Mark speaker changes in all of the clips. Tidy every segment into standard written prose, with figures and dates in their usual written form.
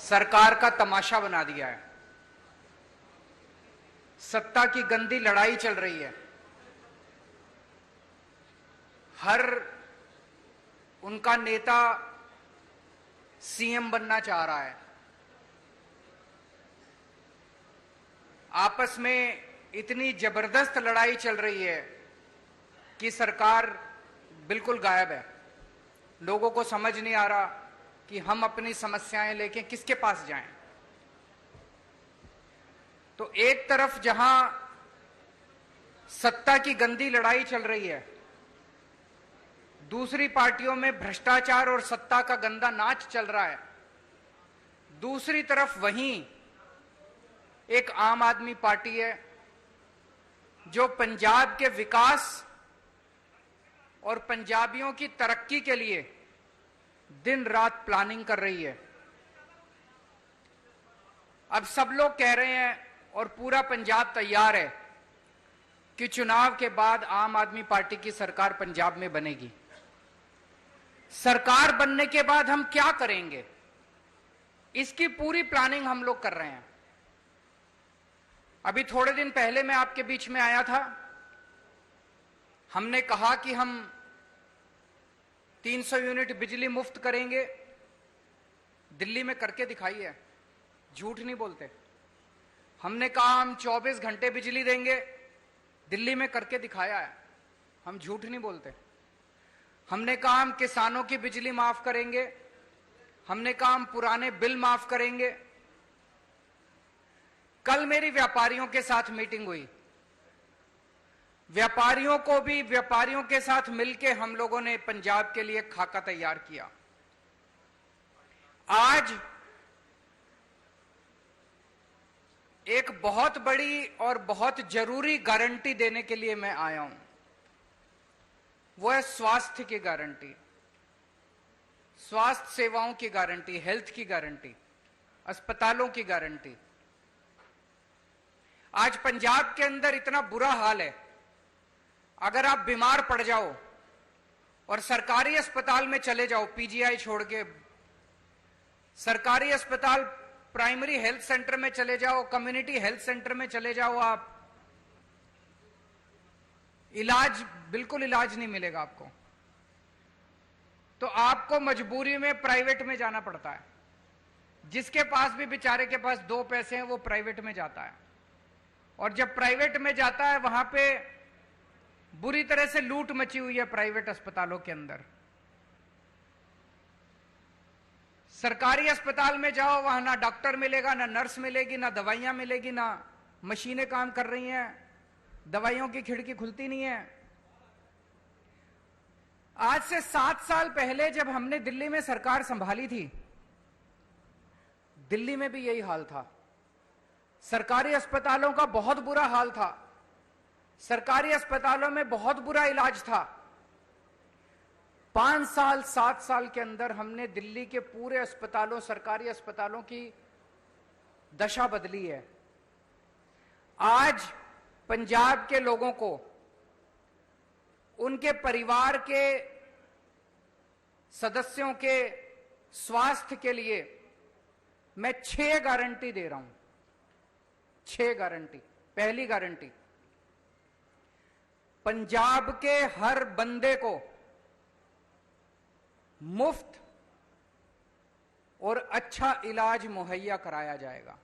Speaker 1: सरकार का तमाशा बना दिया है। सत्ता की गंदी लड़ाई चल रही है। हर उनका नेता सीएम बनना चाह रहा है। आपस में इतनी जबरदस्त लड़ाई चल रही है कि सरकार बिल्कुल गायब है। लोगों को समझ नहीं आ रहा कि हम अपनी समस्याएं लेके किसके पास जाएं। तो एक तरफ जहां सत्ता की गंदी लड़ाई चल रही है, दूसरी पार्टियों में भ्रष्टाचार और सत्ता का गंदा नाच चल रहा है। दूसरी तरफ वहीं एक आम आदमी पार्टी है जो पंजाब के विकास और पंजाबियों की तरक्की के लिए दिन रात प्लानिंग कर रही है। अब सब लोग कह रहे हैं और पूरा पंजाब तैयार है कि चुनाव के बाद आम आदमी पार्टी की सरकार पंजाब में बनेगी। सरकार बनने के बाद हम क्या करेंगे, इसकी पूरी प्लानिंग हम लोग कर रहे हैं। अभी थोड़े दिन पहले मैं आपके बीच में आया था। हमने कहा कि हम 300 यूनिट बिजली मुफ्त करेंगे। दिल्ली में करके दिखाई है, झूठ नहीं बोलते। हमने कहा हम 24 घंटे बिजली देंगे, दिल्ली में करके दिखाया है, हम झूठ नहीं बोलते। हमने कहा हम किसानों की बिजली माफ करेंगे, हमने कहा हम पुराने बिल माफ करेंगे। कल मेरी व्यापारियों के साथ मीटिंग हुई। व्यापारियों को भी व्यापारियों के साथ मिलकर हम लोगों ने पंजाब के लिए खाका तैयार किया। आज एक बहुत बड़ी और बहुत जरूरी गारंटी देने के लिए मैं आया हूं। वो है स्वास्थ्य की गारंटी, स्वास्थ्य सेवाओं की गारंटी, हेल्थ की गारंटी, अस्पतालों की गारंटी। आज पंजाब के अंदर इतना बुरा हाल है, अगर आप बीमार पड़ जाओ और सरकारी अस्पताल में चले जाओ, पीजीआई छोड़ के सरकारी अस्पताल, प्राइमरी हेल्थ सेंटर में चले जाओ, कम्युनिटी हेल्थ सेंटर में चले जाओ, आप बिल्कुल इलाज नहीं मिलेगा आपको। तो आपको मजबूरी में प्राइवेट में जाना पड़ता है। जिसके पास भी बेचारे के पास 2 पैसे हैं वो प्राइवेट में जाता है। और जब प्राइवेट में जाता है वहां पे बुरी तरह से लूट मची हुई है प्राइवेट अस्पतालों के अंदर। सरकारी अस्पताल में जाओ, वहां ना डॉक्टर मिलेगा, ना नर्स मिलेगी, ना दवाइयां मिलेगी, ना मशीनें काम कर रही हैं, दवाइयों की खिड़की खुलती नहीं है। आज से 7 साल पहले जब हमने दिल्ली में सरकार संभाली थी, दिल्ली में भी यही हाल था। सरकारी अस्पतालों का बहुत बुरा हाल था। सरकारी अस्पतालों में बहुत बुरा इलाज था। 5 साल 7 साल के अंदर हमने दिल्ली के पूरे अस्पतालों, सरकारी अस्पतालों की दशा बदली है। आज पंजाब के लोगों को, उनके परिवार के सदस्यों के स्वास्थ्य के लिए मैं 6 गारंटी दे रहा हूं। 6 गारंटी। पहली गारंटी, पंजाब के हर बंदे को मुफ्त और अच्छा इलाज मुहैया कराया जाएगा।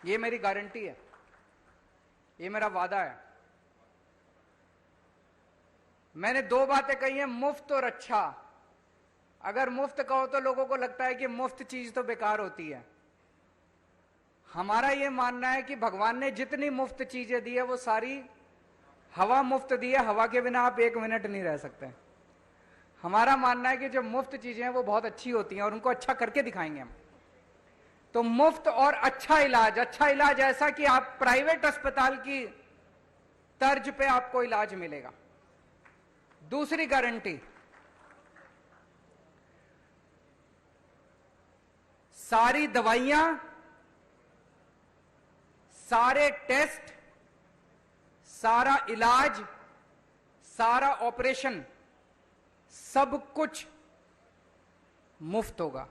Speaker 1: यह मेरी गारंटी है, यह मेरा वादा है। मैंने 2 बातें कही हैं, मुफ्त और अच्छा। अगर मुफ्त कहो तो लोगों को लगता है कि मुफ्त चीज तो बेकार होती है। हमारा यह मानना है कि भगवान ने जितनी मुफ्त चीजें दी है वो सारी हवा मुफ्त दी है। हवा के बिना आप 1 मिनट नहीं रह सकते। हमारा मानना है कि जो मुफ्त चीजें हैं वो बहुत अच्छी होती हैं और उनको अच्छा करके दिखाएंगे हम। तो मुफ्त और अच्छा इलाज। अच्छा इलाज ऐसा कि आप प्राइवेट अस्पताल की तर्ज पे आपको इलाज मिलेगा। दूसरी गारंटी, सारी दवाइयां, सारे टेस्ट, सारा इलाज, सारा ऑपरेशन, सब कुछ मुफ्त होगा।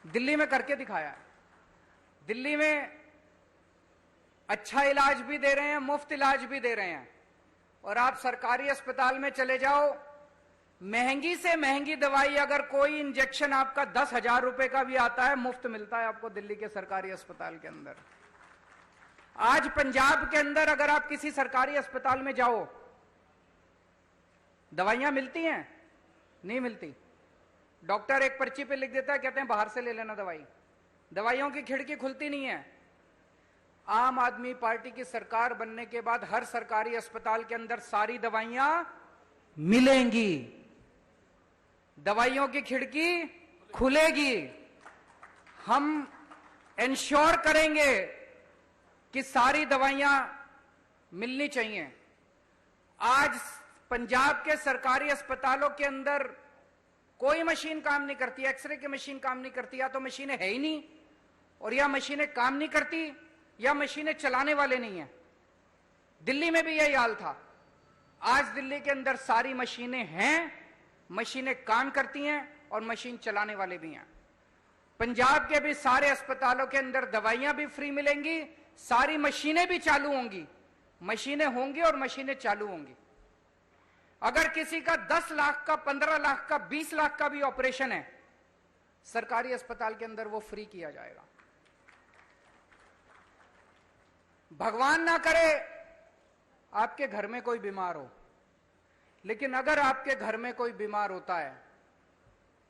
Speaker 1: दिल्ली में करके दिखाया है। दिल्ली में अच्छा इलाज भी दे रहे हैं, मुफ्त इलाज भी दे रहे हैं। और आप सरकारी अस्पताल में चले जाओ, महंगी से महंगी दवाई अगर कोई इंजेक्शन आपका 10,000 रुपए का भी आता है, मुफ्त मिलता है आपको दिल्ली के सरकारी अस्पताल के अंदर। आज पंजाब के अंदर अगर आप किसी सरकारी अस्पताल में जाओ, दवाइयां मिलती हैं? नहीं मिलती। डॉक्टर एक पर्ची पे लिख देता है, कहते हैं बाहर से ले लेना दवाई। दवाइयों की खिड़की खुलती नहीं है। आम आदमी पार्टी की सरकार बनने के बाद हर सरकारी अस्पताल के अंदर सारी दवाइयां मिलेंगी, दवाइयों की खिड़की खुलेगी। हम इंश्योर करेंगे कि सारी दवाइयां मिलनी चाहिए। आज पंजाब के सरकारी अस्पतालों के अंदर कोई मशीन काम नहीं करती, एक्सरे की मशीन काम नहीं करती, या तो मशीनें है ही नहीं, और या मशीनें काम नहीं करती, या मशीनें चलाने वाले नहीं है। दिल्ली में भी यही हाल था। आज दिल्ली के अंदर सारी मशीनें हैं, मशीनें काम करती हैं और मशीन चलाने वाले भी हैं। पंजाब के भी सारे अस्पतालों के अंदर दवाइयां भी फ्री मिलेंगी, सारी मशीनें भी चालू होंगी। मशीनें होंगी और मशीनें चालू होंगी। अगर किसी का 10 लाख का, 15 लाख का, 20 लाख का भी ऑपरेशन है, सरकारी अस्पताल के अंदर वो फ्री किया जाएगा। भगवान ना करे आपके घर में कोई बीमार हो, लेकिन अगर आपके घर में कोई बीमार होता है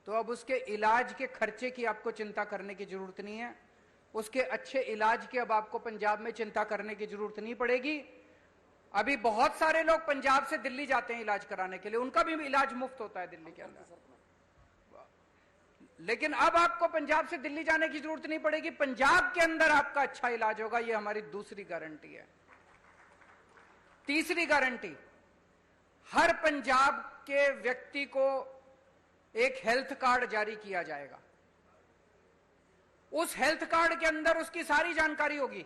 Speaker 1: तो अब उसके इलाज के खर्चे की आपको चिंता करने की जरूरत नहीं है। उसके अच्छे इलाज की अब आपको पंजाब में चिंता करने की जरूरत नहीं पड़ेगी। अभी बहुत सारे लोग पंजाब से दिल्ली जाते हैं इलाज कराने के लिए, उनका भी इलाज मुफ्त होता है दिल्ली के अंदर। लेकिन अब आपको पंजाब से दिल्ली जाने की जरूरत नहीं पड़ेगी, पंजाब के अंदर आपका अच्छा इलाज होगा। यह हमारी दूसरी गारंटी है। तीसरी गारंटी, हर पंजाब के व्यक्ति को एक हेल्थ कार्ड जारी किया जाएगा। उस हेल्थ कार्ड के अंदर उसकी सारी जानकारी होगी,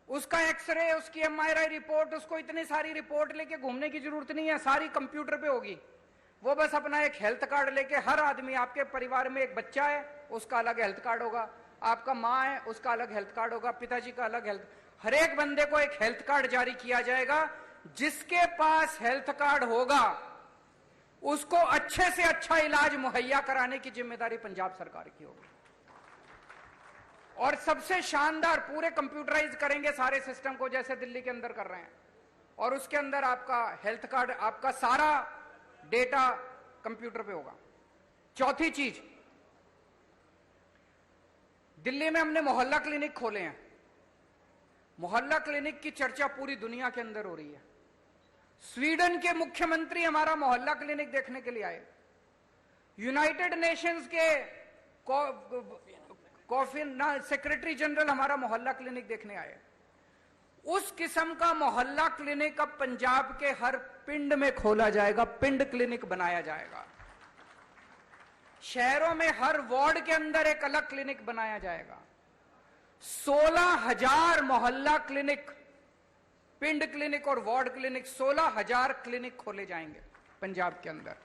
Speaker 1: उसका एक्सरे, उसकी एमआरआई रिपोर्ट, उसको इतनी सारी रिपोर्ट लेके घूमने की जरूरत नहीं है, सारी कंप्यूटर पे होगी। वो बस अपना एक हेल्थ कार्ड लेके, हर आदमी, आपके परिवार में एक बच्चा है उसका अलग हेल्थ कार्ड होगा, आपका माँ है उसका अलग हेल्थ कार्ड होगा, पिताजी का अलग हेल्थ, हर एक बंदे को एक हेल्थ कार्ड जारी किया जाएगा। जिसके पास हेल्थ कार्ड होगा उसको अच्छे से अच्छा इलाज मुहैया कराने की जिम्मेदारी पंजाब सरकार की होगी। और सबसे शानदार, पूरे कंप्यूटराइज करेंगे सारे सिस्टम को जैसे दिल्ली के अंदर कर रहे हैं, और उसके अंदर आपका हेल्थ कार्ड, आपका सारा डेटा कंप्यूटर पे होगा। चौथी चीज, दिल्ली में हमने मोहल्ला क्लिनिक खोले हैं। मोहल्ला क्लिनिक की चर्चा पूरी दुनिया के अंदर हो रही है। स्वीडन के मुख्यमंत्री हमारा मोहल्ला क्लिनिक देखने के लिए आए। यूनाइटेड नेशंस के सेक्रेटरी जनरल हमारा मोहल्ला क्लिनिक देखने आए। उस किस्म का मोहल्ला क्लिनिक अब पंजाब के हर पिंड में खोला जाएगा, पिंड क्लिनिक बनाया जाएगा। शहरों में हर वार्ड के अंदर एक अलग क्लिनिक बनाया जाएगा। 16,000 मोहल्ला क्लिनिक, पिंड क्लिनिक और वार्ड क्लिनिक, 16,000 क्लिनिक खोले जाएंगे पंजाब के अंदर।